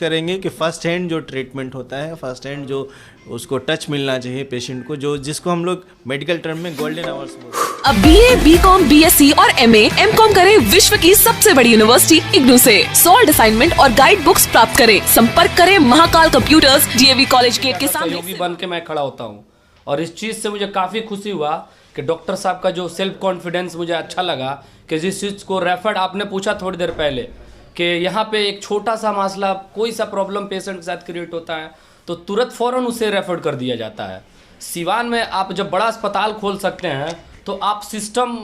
करेंगे कि first hand जो ट्रीटमेंट होता है, फर्स्ट हैंड जो उसको टच मिलना चाहिए पेशेंट को, जो जिसको हम लोग मेडिकल टर्म में गोल्डन आवर्स बोलते हैं। अब BA, BCom, BSc और MA, MCom करें विश्व की सबसे बड़ी यूनिवर्सिटी इग्नू से। सॉल्ड असाइनमेंट और गाइड बुक्स प्राप्त करें। संपर्क करें Mahakal computers, DAV college gate के सामने। सहयोगी बन के मैं खड़ा होता हूँ और इस चीज़ से मुझे काफ़ी खुशी हुआ कि डॉक्टर साहब का जो सेल्फ कॉन्फिडेंस मुझे अच्छा लगा कि जिस चीज़ को रेफर्ड आपने पूछा थोड़ी देर पहले कि यहाँ पे एक छोटा सा मसला, कोई सा प्रॉब्लम पेशेंट के साथ क्रिएट होता है तो तुरंत फ़ौरन उसे रेफर कर दिया जाता है। सिवान में आप जब बड़ा अस्पताल खोल सकते हैं तो आप सिस्टम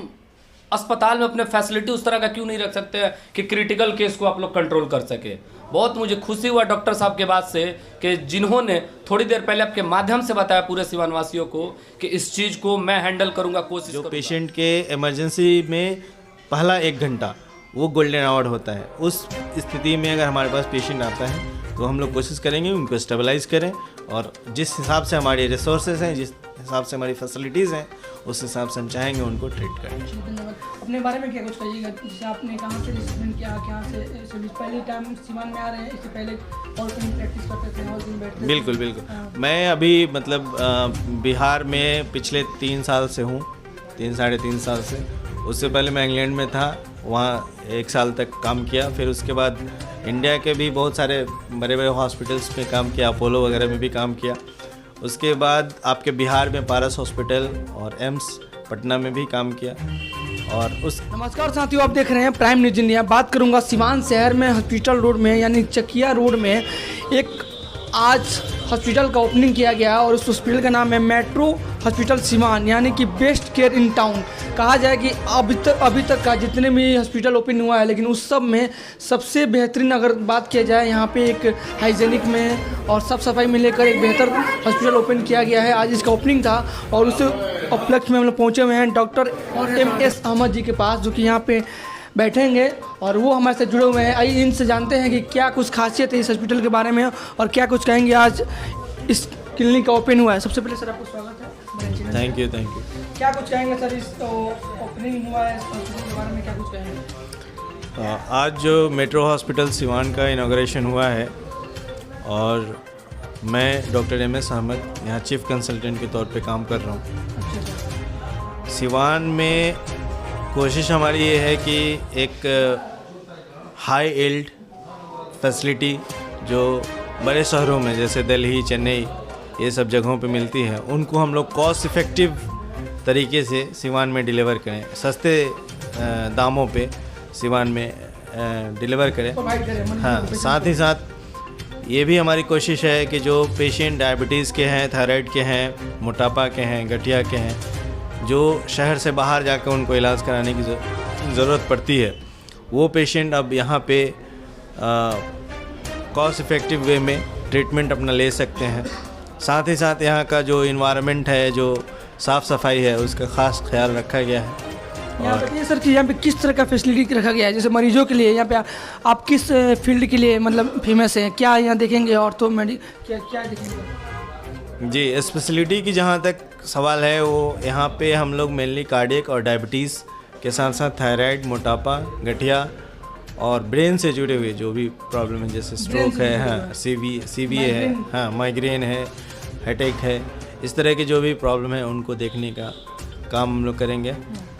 अस्पताल में अपने फैसिलिटी उस तरह का क्यों नहीं रख सकते हैं कि क्रिटिकल केस को आप लोग कंट्रोल कर सके। बहुत मुझे खुशी हुआ डॉक्टर साहब के बात से कि जिन्होंने थोड़ी देर पहले आपके माध्यम से बताया पूरे सिवान वासियों को कि इस चीज़ को मैं हैंडल करूँगा, कोशिश जो करूँगा। पेशेंट के इमरजेंसी में पहला 1 घंटा वो गोल्डन आवर होता है। उस स्थिति में अगर हमारे पास पेशेंट आता है तो हम लोग कोशिश करेंगे उनको स्टेबलाइज करें और जिस हिसाब से हमारी रिसोर्सेज हैं, जिस हिसाब से हमारी फैसिलिटीज़ हैं, उस हिसाब से हम चाहेंगे उनको ट्रीट करें। धन्यवाद। अपने बारे में क्या कुछ कहिएगा, जैसे आपने कहाँ से रिस्ट्रीटमेंट किया, कहाँ से पहले टाइम सिवान में आ रहे हैं, इससे पहले और कहीं प्रैक्टिस करते थे और दिन बैठते थे? बिल्कुल बिल्कुल। मैं अभी मतलब बिहार में पिछले 3 साल से हूँ, 3-3.5 साल से। उससे पहले मैं इंग्लैंड में था, वहाँ 1 साल तक काम किया। फिर उसके बाद इंडिया के भी बहुत सारे बड़े बड़े हॉस्पिटल्स में काम किया, अपोलो वगैरह में भी काम किया। उसके बाद आपके बिहार में पारस हॉस्पिटल और एम्स पटना में भी काम किया। और उस नमस्कार साथियों, आप देख रहे हैं प्राइम न्यूज इंडिया। बात करूंगा सिवान शहर में हॉस्पिटल रोड में यानी चकिया रोड में एक आज हॉस्पिटल का ओपनिंग किया गया और उस हॉस्पिटल का नाम है मेट्रो हॉस्पिटल सिवान, यानी कि बेस्ट केयर इन टाउन। कहा जाए कि अभी तक का जितने भी हॉस्पिटल ओपन हुआ है, लेकिन उस सब में सबसे बेहतरीन अगर बात किया जाए, यहाँ पे एक हाइजेनिक में और साफ सफाई में लेकर एक बेहतर हॉस्पिटल ओपन किया गया है। आज इसका ओपनिंग था और उस उपलक्ष्य में हम लोग पहुँचे हुए हैं डॉक्टर MS अहमद जी के पास, जो कि यहाँ पे बैठेंगे और वो हमारे साथ जुड़े हुए हैं। आइए इनसे जानते हैं कि क्या कुछ खासियत है इस हॉस्पिटल के बारे में और क्या कुछ कहेंगे आज इस क्लिनिक का ओपन हुआ है। सबसे पहले सर आपको स्वागत है। Thank you. क्या कुछ कहेंगे सर, इस ओपनिंग हुआ है इस हॉस्पिटल के बारे में क्या कुछ कहेंगे? आज जो मेट्रो हॉस्पिटल सिवान का इनॉग्रेशन हुआ है और मैं डॉक्टर MS अहमद यहाँ चीफ कंसल्टेंट के तौर पे काम कर रहा हूँ। सिवान में कोशिश हमारी ये है कि एक हाई एल्ड फैसिलिटी जो बड़े शहरों में जैसे दिल्ली, चेन्नई, ये सब जगहों पे मिलती है, उनको हम लोग कॉस्ट इफ़ेक्टिव तरीके से सिवान में डिलीवर करें, सस्ते दामों पे सिवान में डिलीवर करें। हाँ, साथ ही साथ ये भी हमारी कोशिश है कि जो पेशेंट डायबिटीज़ के हैं, थायराइड के हैं, मोटापा के हैं, गठिया के हैं, जो शहर से बाहर जाकर उनको इलाज कराने की ज़रूरत पड़ती है, वो पेशेंट अब यहाँ पे कॉस्ट इफ़ेक्टिव वे में ट्रीटमेंट अपना ले सकते हैं। साथ ही साथ यहाँ का जो इन्वायरमेंट है, जो साफ़ सफाई है, उसका ख़ास ख्याल रखा गया है। यहाँ बताइए सर कि यहाँ पे किस तरह का फैसिलिटी रखा गया है, जैसे मरीजों के लिए यहाँ पे आप किस फील्ड के लिए मतलब फेमस हैं, क्या यहाँ देखेंगे और तो क्या देखेंगे? जी, स्पेशलिटी की जहाँ तक सवाल है वो यहाँ पे हम लोग मेनली कार्डियक और डायबिटीज़ के साथ साथ थायराइड, मोटापा, गठिया और ब्रेन से जुड़े हुए जो भी प्रॉब्लम है, जैसे स्ट्रोक है, हाँ, CVA है, हाँ, माइग्रेन है, हेडेक है, इस तरह के जो भी प्रॉब्लम है उनको देखने का काम हम लोग करेंगे।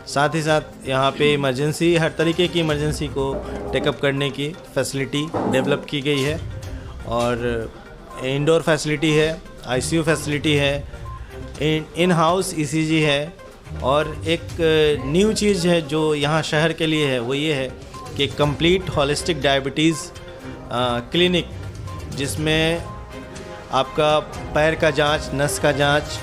साथ ही साथ यहाँ पे इमरजेंसी, हर तरीके की इमरजेंसी को टेकअप करने की फैसिलिटी डेवलप की गई है और इंडोर फैसिलिटी है, ICU फैसिलिटी है, इन हाउस ECG है और एक न्यू चीज़ है जो यहाँ शहर के लिए है, वो ये है कि कंप्लीट होलिस्टिक डायबिटीज़ क्लिनिक, जिसमें आपका पैर का जांच, नस का जांच,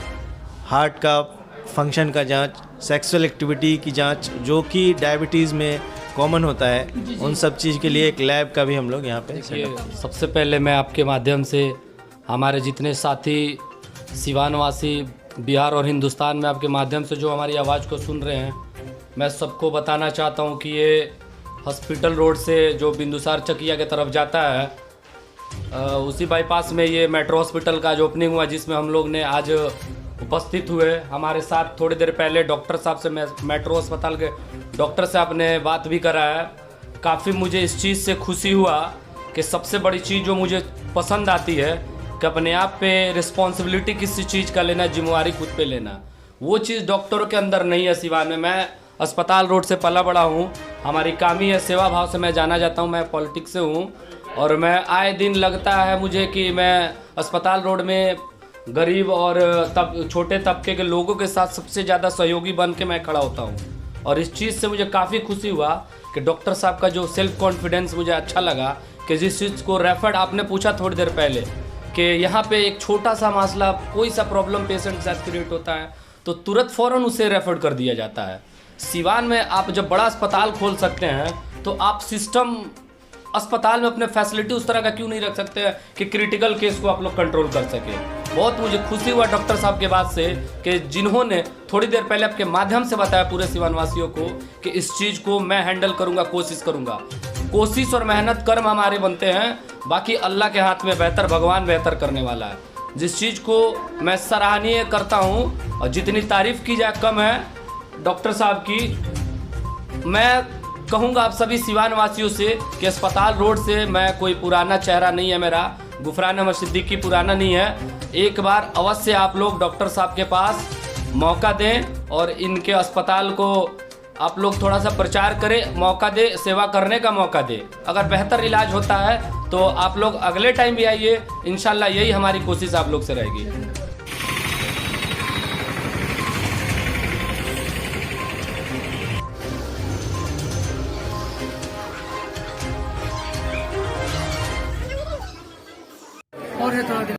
हार्ट का फंक्शन का जांच, सेक्सुअल एक्टिविटी की जांच, जो कि डायबिटीज़ में कॉमन होता है, उन सब चीज़ के लिए एक लैब का भी हम लोग यहाँ पे सेटअप। सबसे पहले मैं आपके माध्यम से हमारे जितने साथी सिवानवासी बिहार और हिंदुस्तान में आपके माध्यम से जो हमारी आवाज़ को सुन रहे हैं, मैं सबको बताना चाहता हूँ कि ये हॉस्पिटल रोड से जो बिंदुसार चकिया के तरफ जाता है, उसी बाईपास में ये मेट्रो हॉस्पिटल का जो ओपनिंग हुआ, जिसमें हम लोग ने आज उपस्थित हुए। हमारे साथ थोड़ी देर पहले डॉक्टर साहब से, मेट्रो अस्पताल के डॉक्टर से आपने बात भी करा है। काफ़ी मुझे इस चीज़ से खुशी हुआ कि कि सबसे बड़ी चीज़ जो मुझे पसंद आती है कि अपने आप पे रिस्पॉन्सिबिलिटी किसी चीज़ का लेना, जिम्मेवारी खुद पे लेना, वो चीज़ डॉक्टरों के अंदर नहीं है सिवान में। मैं अस्पताल रोड से पला बड़ा हूँ, हमारी काम ही है सेवा भाव से मैं जाना जाता हूँ। मैं पॉलिटिक्स से हूँ और मैं आए दिन लगता है मुझे कि मैं अस्पताल रोड में गरीब और छोटे तबके के लोगों के साथ सबसे ज़्यादा सहयोगी बन के मैं खड़ा होता हूँ। और इस चीज़ से मुझे काफ़ी खुशी हुआ कि डॉक्टर साहब का जो सेल्फ कॉन्फिडेंस मुझे अच्छा लगा कि जिस चीज़ को रेफर्ड, आपने पूछा थोड़ी देर पहले कि यहाँ पे एक छोटा सा मसला, कोई सा प्रॉब्लम पेशेंट के साथ क्रिएट होता है तो तुरंत फ़ौरन उसे रेफर कर दिया जाता है। सिवान में आप जब बड़ा अस्पताल खोल सकते हैं तो आप सिस्टम अस्पताल में अपने फैसिलिटी उस तरह का क्यों नहीं रख सकते हैं कि क्रिटिकल केस को आप लोग कंट्रोल कर सके। बहुत मुझे खुशी हुआ डॉक्टर साहब के बात से कि जिन्होंने थोड़ी देर पहले आपके माध्यम से बताया पूरे सिवान वासियों को कि इस चीज़ को मैं हैंडल करूंगा, कोशिश करूंगा। कोशिश और मेहनत कर्म हमारे बनते हैं, बाकी अल्लाह के हाथ में बेहतर, भगवान बेहतर करने वाला है। जिस चीज़ को मैं सराहनीय करता हूँ और जितनी तारीफ़ की जाए कम है डॉक्टर साहब की। मैं कहूँगा आप सभी सिवान वासियों से कि अस्पताल रोड से मैं कोई पुराना चेहरा नहीं है, मेरा गुफरान अहमद सिद्दीकी पुराना नहीं है। एक बार अवश्य आप लोग डॉक्टर साहब के पास मौका दें और इनके अस्पताल को आप लोग थोड़ा सा प्रचार करें, मौका दे, सेवा करने का मौका दे। अगर बेहतर इलाज होता है तो आप लोग अगले टाइम भी आइए, इंशाल्लाह यही हमारी कोशिश आप लोग से रहेगी। और है थोड़ा